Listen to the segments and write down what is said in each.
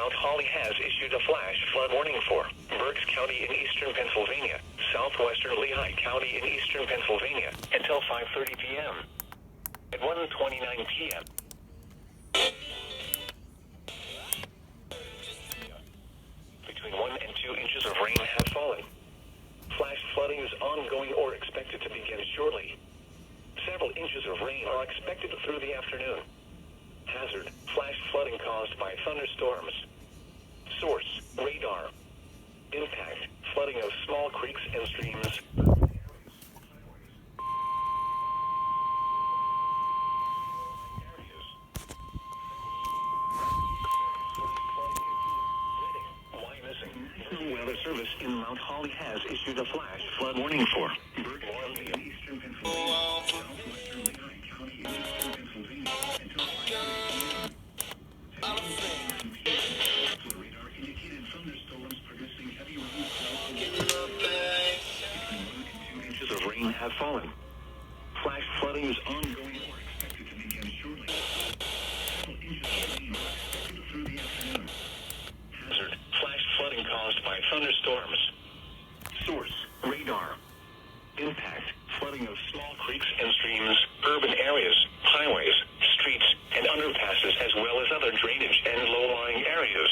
Mount Holly has issued a flash flood warning for Berks County in eastern Pennsylvania, southwestern Lehigh County in eastern Pennsylvania, until 5:30 p.m. At 1:29 p.m. Between 1 and 2 inches of rain have fallen. Flash flooding is ongoing or expected to begin shortly. Several inches of rain are expected through the afternoon. Hazard: flash flooding caused by thunderstorms. Source: radar. Impact: flooding of small creeks and streams. National Weather Service in Mount Holly has issued a flash flood warning for Berks County in eastern Pennsylvania, southwestern Lehigh County in eastern Pennsylvania, until 5:30 p.m. Radar indicated thunderstorms producing heavy rain. Between 1 and 2 inches of rain have fallen. Flash flooding is ongoing or expected to begin shortly. Several inches of rain are expected through the afternoon. Hazard: flash flooding caused by thunderstorms. Source: radar. Impact: flooding of small creeks and streams, urban areas, highways, streets, and underpasses, as well as other drainage and low-lying areas.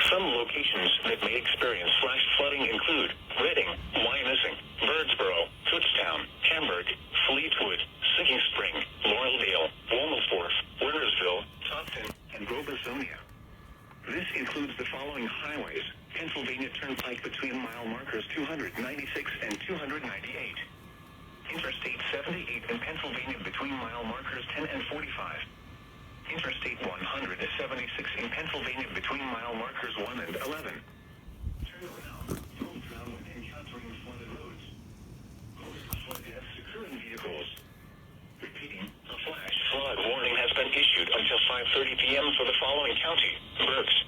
Some locations that may experience flash flooding include Reading, Wyomissing, Birdsboro, Kutztown, Hamburg, Fleetwood, Sinking Spring, Laureldale, Womelsdorf, Wernersville, Topton, and Robesonia. This includes the following highways: Pennsylvania Turnpike between mile markers 296 and 298. Interstate 78 in Pennsylvania between mile markers 10 and 45. Interstate 176 in Pennsylvania between mile markers 1 and 11. Turn around, don't drown when encountering flooded roads. Post-flood deaths occurring vehicles. Repeating, a flash flood warning has been issued until 5:30 p.m. for the following county: Berks,